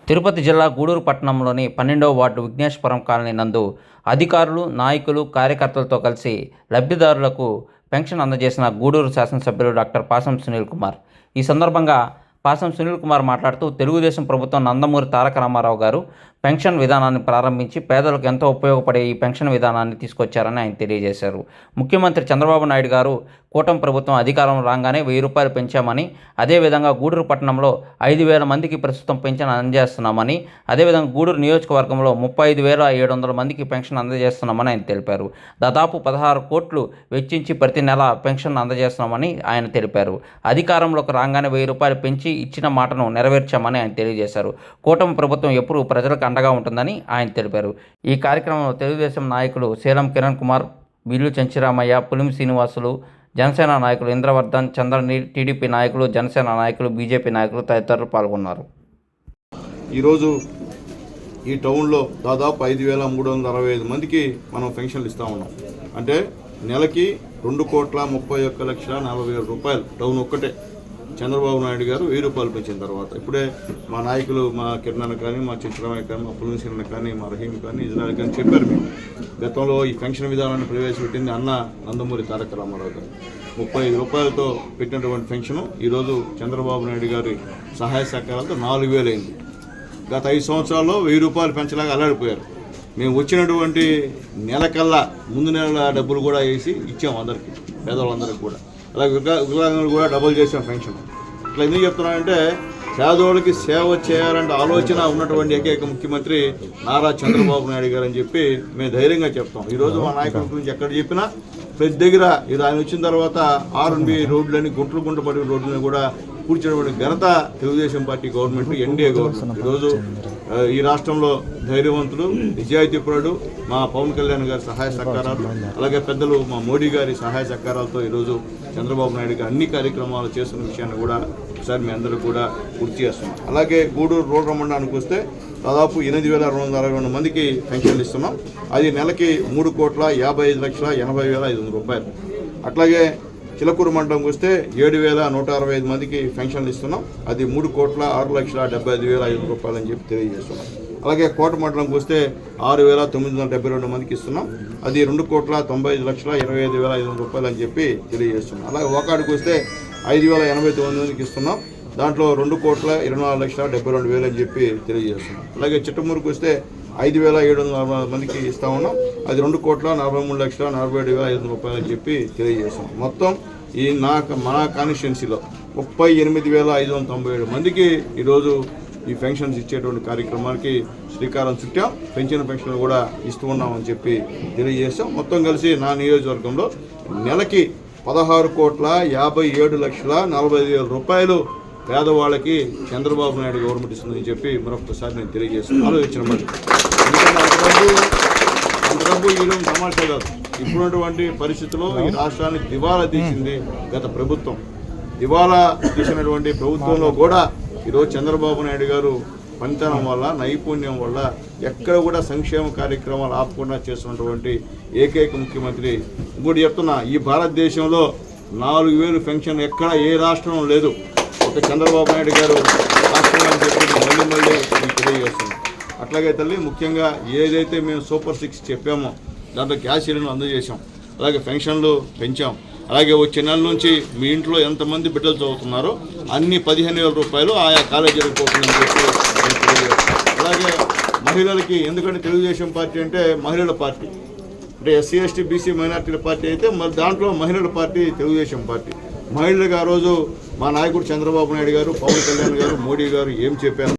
తిరుపతి జిల్లా గూడూరు పట్టణంలోని 12వ ward Vighneshwaram colony నందు అధికారులు, నాయకులు, కార్యకర్తలతో కలిసి లబ్ధిదారులకు పెన్షన్ అందజేసిన గూడూరు శాసనసభ్యులు డాక్టర్ పాసం సునీల్ కుమార్. ఈ సందర్భంగా పాసం సునీల్ కుమార్ మాట్లాడుతూ, తెలుగుదేశం ప్రభుత్వం నందమూరి తారక రామారావు గారు పెన్షన్ విధానాన్ని ప్రారంభించి పేదలకు ఎంతో ఉపయోగపడే ఈ పెన్షన్ విధానాన్ని తీసుకొచ్చారని ఆయన తెలియజేశారు. ముఖ్యమంత్రి చంద్రబాబు నాయుడు గారు కూటమి ప్రభుత్వం అధికారం రాగానే 1000 రూపాయలు పెంచామని, అదేవిధంగా గూడూరు పట్టణంలో 5000 మందికి ప్రస్తుతం పెన్షన్ అందజేస్తున్నామని, అదేవిధంగా గూడూరు నియోజకవర్గంలో 35,700 మందికి పెన్షన్ అందజేస్తున్నామని ఆయన తెలిపారు. దాదాపు 16 కోట్లు వెచ్చించి ప్రతి నెల పెన్షన్ అందజేస్తున్నామని ఆయన తెలిపారు. అధికారంలోకి రాగానే 1000 రూపాయలు పెంచి ఇచ్చిన మాటను నెరవేర్చామని ఆయన తెలియజేశారు. కూటమి ప్రభుత్వం ఎప్పుడూ ప్రజలకు అండగా ఉంటుందని ఆయన తెలిపారు. ఈ కార్యక్రమంలో తెలుగుదేశం నాయకులు శీలం కిరణ్ కుమార్, బిల్లు చెంచిరామయ్య, పులిమి శ్రీనివాసులు, జనసేన నాయకులు ఇంద్రవర్ధన్, చంద్రనీల్, టీడీపీ నాయకులు, జనసేన నాయకులు, బీజేపీ నాయకులు తదితరులు పాల్గొన్నారు. ఈరోజు ఈ టౌన్లో దాదాపు 5,365 మందికి మనం పెన్షన్లు ఇస్తూ ఉన్నాం. అంటే నెలకి 2,31,40,40,000 రూపాయలు టౌన్ ఒక్కటే. చంద్రబాబు నాయుడు గారు 1000 రూపాయలు పెంచిన తర్వాత ఇప్పుడే మా నాయకులు, మా కిరణ్ కానీ, మా చిత్రమయ్య కానీ, మా పులిని కానీ, మా రహీం కానీ, ఇజ్రాయల్ కానీ చెప్పారు. మేము గతంలో ఈ పెన్షన్ విధానాన్ని ప్రవేశపెట్టింది అన్న నందమూరి తారక రామారావు గారు. 35 రూపాయలతో పెట్టినటువంటి పెన్షను ఈరోజు చంద్రబాబు నాయుడు గారి సహాయ సహకారాలతో 4,000 అయింది. గత 5 సంవత్సరాల్లో 1000 రూపాయలు పెంచలాగా అల్లాడిపోయారు. మేము వచ్చినటువంటి నెలకల్లా ముందు నెలల డబ్బులు కూడా వేసి ఇచ్చాము అందరికీ, పేదవాళ్ళందరికీ కూడా. అలాగే వికలాంగులు కూడా డబుల్ చేసాం పెన్షన్. ఇట్లా ఎందుకు చెప్తున్నానంటే, పేదోళ్ళకి సేవ చేయాలంటే ఆలోచన ఉన్నటువంటి ఏకైక ముఖ్యమంత్రి నారా చంద్రబాబు నాయుడు గారు అని చెప్పి మేము ధైర్యంగా చెప్తాం. ఈరోజు మా నాయకుల గురించి ఎక్కడ చెప్పినా ప్రతి దగ్గర ఇది ఆయన వచ్చిన తర్వాత R&B రోడ్లని, గుంటలు పడిన రోడ్లని కూడా కూర్చున్నటువంటి ఘనత Telugu Desam party government, NDA government. ఈరోజు ఈ రాష్ట్రంలో ధైర్యవంతుడు, నిజాయితీపరుడు మా పవన్ కళ్యాణ్ గారి సహాయ సహకారాలు, అలాగే పెద్దలు మా మోడీ గారి సహాయ సహకారాలతో ఈరోజు చంద్రబాబు నాయుడు గారు అన్ని కార్యక్రమాలు చేస్తున్న విషయాన్ని కూడా ఒకసారి మీ అందరూ కూడా గుర్తు చేస్తున్నాం. అలాగే గూడూరు రూరల్ మండలానికి వస్తే దాదాపు 8,262 మందికి పెన్షన్లు ఇస్తున్నాం. అది నెలకి 3,55,80,500 రూపాయలు. అట్లాగే చిలకూరు మండలంకి వస్తే 7,165 మందికి పెన్షన్లు ఇస్తున్నాం. అది 3,06,75,500 రూపాయలు అని చెప్పి తెలియజేస్తున్నాం. అలాగే కోట మండలంకి వస్తే 6,972 మందికి ఇస్తున్నాం. అది 2,95,25,500 రూపాయలు అని చెప్పి తెలియజేస్తున్నాం. అలాగే ఓకాడికి వస్తే 5,089 మందికి ఇస్తున్నాం. దాంట్లో 2,24,72,000 అని చెప్పి తెలియజేస్తున్నాం. అలాగే చిట్టమూరుకు వస్తే 5,700 మందికి ఇస్తా ఉన్నాం. అది 2,43,47,500 రూపాయలు అని చెప్పి తెలియజేస్తున్నాం. మొత్తం ఈ మన కాన్స్టిట్యున్సీలో 38,597 మందికి ఈరోజు ఈ పెన్షన్స్ ఇచ్చేటువంటి కార్యక్రమానికి శ్రీకారం చుట్టాం. పెంచిన పెన్షన్లు కూడా ఇస్తూ ఉన్నామని చెప్పి తెలియజేస్తాం. మొత్తం కలిసి నా నియోజకవర్గంలో నెలకి 16,57,40,000 రూపాయలు పేదవాళ్ళకి చంద్రబాబు నాయుడు గవర్నమెంట్ ఇస్తుందని చెప్పి మరొకసారి నేను తెలియజేస్తున్నాను. ఆలోచించిన మరి ఎందుకంటే అంత డబ్బు ఈరోజు సమాచారం కాదు. ఇప్పుడున్నటువంటి పరిస్థితుల్లో ఈ రాష్ట్రాన్ని దివాలా తీసింది గత ప్రభుత్వం. దివాలా తీసినటువంటి ప్రభుత్వంలో కూడా ఈరోజు చంద్రబాబు నాయుడు గారు పనితనం వల్ల, నైపుణ్యం వల్ల ఎక్కడ కూడా సంక్షేమ కార్యక్రమాలు ఆపకుండా చేస్తున్నటువంటి ఏకైక ముఖ్యమంత్రి. ఇంకోటి చెప్తున్నా, ఈ భారతదేశంలో 4,000 పెన్షన్ ఎక్కడ ఏ రాష్ట్రం లేదు. ఒక చంద్రబాబు నాయుడు గారు రాష్ట్రం అని చెప్పి మళ్ళీ మీకు తెలియజేస్తున్నాం. అట్లాగే తల్లి, ముఖ్యంగా ఏదైతే మేము సూపర్ 6 చెప్పామో దాంట్లో గ్యాస్ సిలిండర్ అందజేసాం. అలాగే పెన్షన్లు పెంచాం. అలాగే వచ్చే నెల నుంచి మీ ఇంట్లో ఎంతమంది బిడ్డలు చదువుతున్నారో అన్ని 15,000 రూపాయలు ఆయా కాలేజీలకు పోతుందని చెప్పి తెలియజేస్తాం. అలాగే మహిళలకి, ఎందుకంటే తెలుగుదేశం పార్టీ అంటే మహిళల పార్టీ, అంటే SC, ST, BC మైనార్టీల పార్టీ అయితే మరి దాంట్లో మహిళల పార్టీ తెలుగుదేశం పార్టీ. మహిళలకు ఆ రోజు మా నాయకుడు చంద్రబాబు నాయుడు గారు, పవన్ కళ్యాణ్ గారు, మోడీ గారు ఏం చెప్పారు?